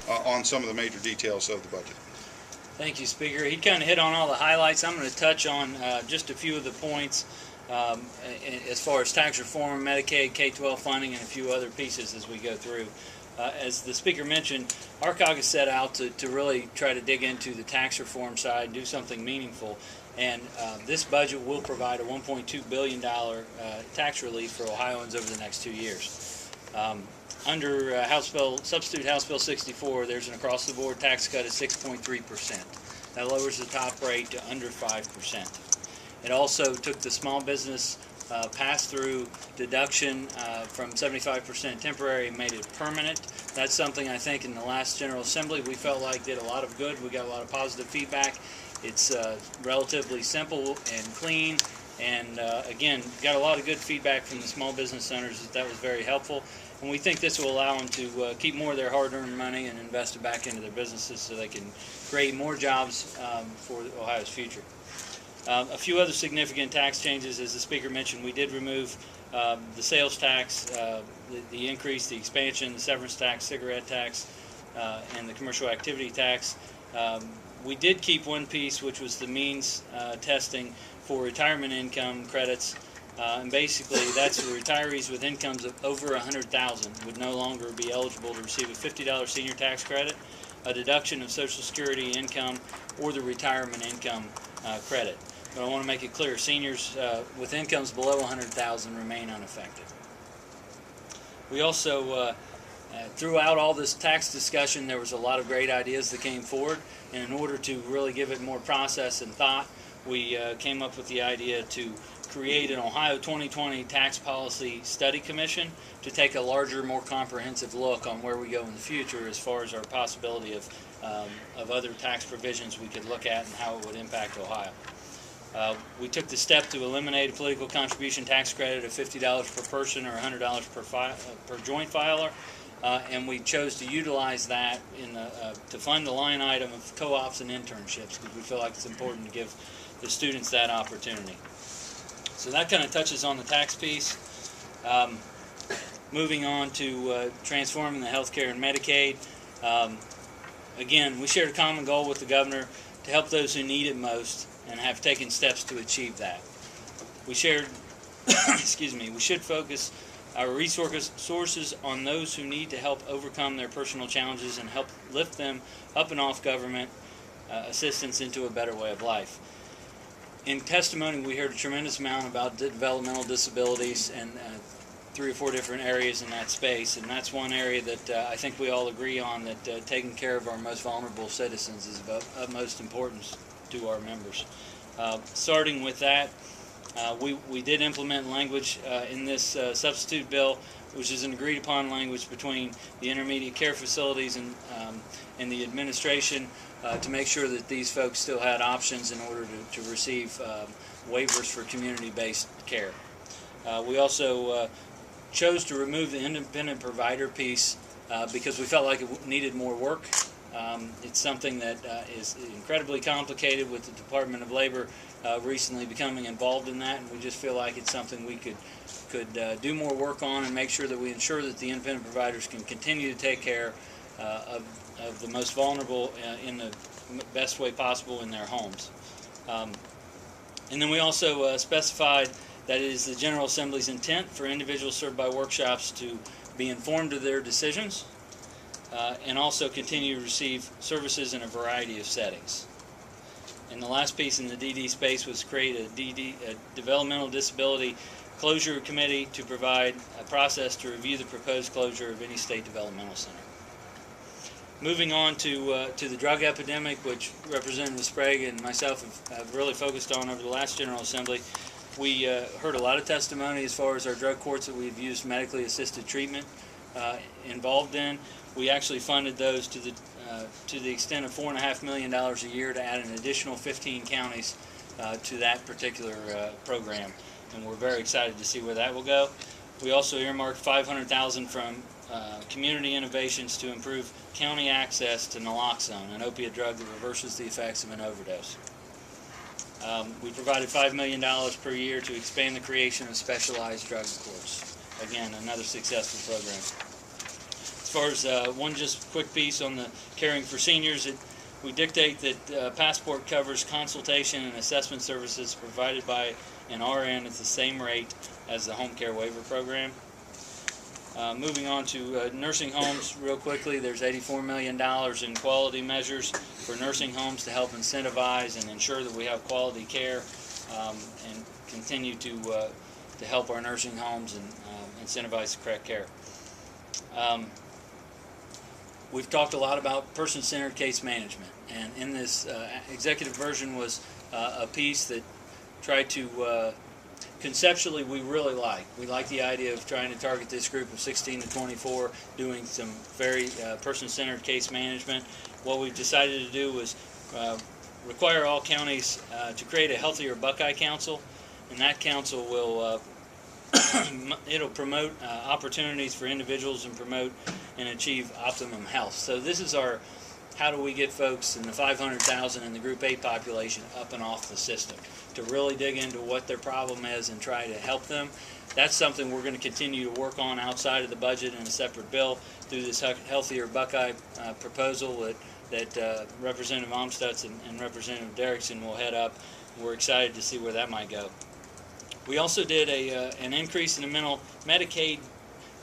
on some of the major details of the budget. Thank you, Speaker. He kind of hit on all the highlights. I'm going to touch on just a few of the points as far as tax reform, Medicaid, K-12 funding, and a few other pieces as we go through. As the Speaker mentioned, our caucus set out to really try to dig into the tax reform side, do something meaningful, and this budget will provide a $1.2 billion tax relief for Ohioans over the next 2 years. Under substitute House Bill 64, there's an across-the-board tax cut of 6.3%. That lowers the top rate to under 5%. It also took the small business pass-through deduction from 75% temporary and made it permanent. That's something I think in the last General Assembly we felt like did a lot of good. We got a lot of positive feedback. It's relatively simple and clean, and again, got a lot of good feedback from the small business owners that was very helpful. And we think this will allow them to keep more of their hard-earned money and invest it back into their businesses so they can create more jobs for Ohio's future. A few other significant tax changes, as the Speaker mentioned, we did remove the sales tax, the increase, the expansion, the severance tax, cigarette tax, and the commercial activity tax. We did keep one piece, which was the means testing for retirement income credits. And basically, that's for retirees with incomes of over $100,000 would no longer be eligible to receive a $50 senior tax credit, a deduction of Social Security income, or the retirement income credit. But I want to make it clear, seniors with incomes below $100,000 remain unaffected. We also, throughout all this tax discussion, there was a lot of great ideas that came forward, and in order to really give it more process and thought, we came up with the idea to create an Ohio 2020 Tax Policy Study Commission to take a larger, more comprehensive look on where we go in the future as far as our possibility of other tax provisions we could look at and how it would impact Ohio. We took the step to eliminate a political contribution tax credit of $50 per person or $100 per joint filer, and we chose to utilize that to fund the line item of co-ops and internships because we feel like it's important to give the students that opportunity. So that kind of touches on the tax piece. Moving on to transforming the healthcare and Medicaid. Again, we shared a common goal with the governor to help those who need it most and have taken steps to achieve that. We shared, we should focus our resources on those who need to help overcome their personal challenges and help lift them up and off government assistance into a better way of life. In testimony, we heard a tremendous amount about developmental disabilities and 3 or 4 different areas in that space, and that's one area that I think we all agree on, that taking care of our most vulnerable citizens is of utmost importance to our members. Starting with that, we did implement language in this substitute bill, which is an agreed-upon language between the intermediate care facilities and the administration to make sure that these folks still had options in order to receive waivers for community-based care. We also chose to remove the independent provider piece because we felt like it needed more work. It's something that is incredibly complicated with the Department of Labor recently becoming involved in that, and we just feel like it's something we could do more work on and make sure that we ensure that the independent providers can continue to take care of the most vulnerable in the best way possible in their homes. And then we also specified that it is the General Assembly's intent for individuals served by workshops to be informed of their decisions and also continue to receive services in a variety of settings. And the last piece in the DD space was create a Developmental Disability Closure Committee to provide a process to review the proposed closure of any state developmental center. Moving on to the drug epidemic, which Representative Sprague and myself have really focused on over the last General Assembly, we heard a lot of testimony as far as our drug courts that we've used medically assisted treatment involved in. We actually funded those to the extent of $4.5 million a year to add an additional 15 counties to that particular program, and we're very excited to see where that will go. We also earmarked $500,000 from community innovations to improve county access to naloxone, an opiate drug that reverses the effects of an overdose. We provided $5 million per year to expand the creation of specialized drug courts. Again, another successful program. As far as one just quick piece on the caring for seniors, we dictate that Passport covers consultation and assessment services provided by an RN at the same rate as the home care waiver program. Moving on to nursing homes real quickly, there's $84 million in quality measures for nursing homes to help incentivize and ensure that we have quality care and continue to help our nursing homes and incentivize the correct care. We've talked a lot about person-centered case management, and in this executive version was a piece that tried to conceptually we really like. We like the idea of trying to target this group of 16 to 24, doing some very person-centered case management. What we've decided to do was require all counties to create a Healthier Buckeye Council, and that council will it'll promote opportunities for individuals and promote and achieve optimum health. So this is our how do we get folks in the 500,000 in the Group A population up and off the system, to really dig into what their problem is and try to help them. That's something we're going to continue to work on outside of the budget in a separate bill through this Healthier Buckeye proposal that Representative Amstuz and Representative Derrickson will head up. We're excited to see where that might go. We also did an increase in the Medicaid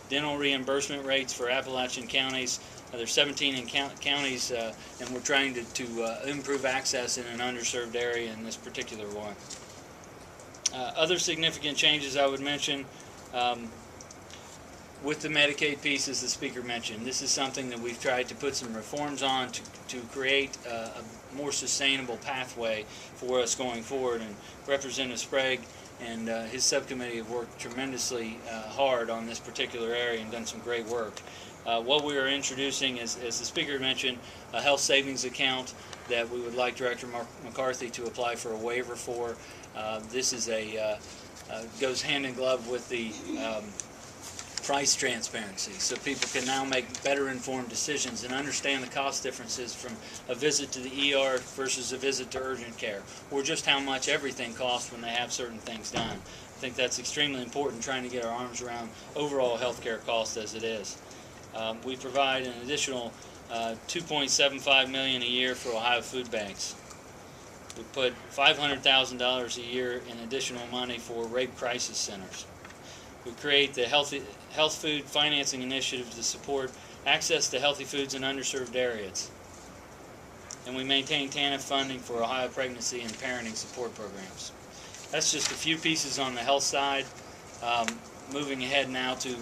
dental reimbursement rates for Appalachian counties. There's 17 counties, and we're trying to improve access in an underserved area in this particular one. Other significant changes I would mention with the Medicaid piece, as the speaker mentioned, this is something that we've tried to put some reforms on to create a more sustainable pathway for us going forward. And Representative Sprague and his subcommittee have worked tremendously hard on this particular area and done some great work. What we are introducing is, as the speaker mentioned, a health savings account that we would like Director McCarthy to apply for a waiver for. This is goes hand in glove with the price transparency, so people can now make better informed decisions and understand the cost differences from a visit to the ER versus a visit to urgent care, or just how much everything costs when they have certain things done. I think that's extremely important, trying to get our arms around overall healthcare costs as it is. We provide an additional $2.75 million a year for Ohio food banks. We put $500,000 a year in additional money for rape crisis centers. We create the Health Food Financing Initiative to support access to healthy foods in underserved areas. And we maintain TANF funding for Ohio pregnancy and parenting support programs. That's just a few pieces on the health side. Moving ahead now to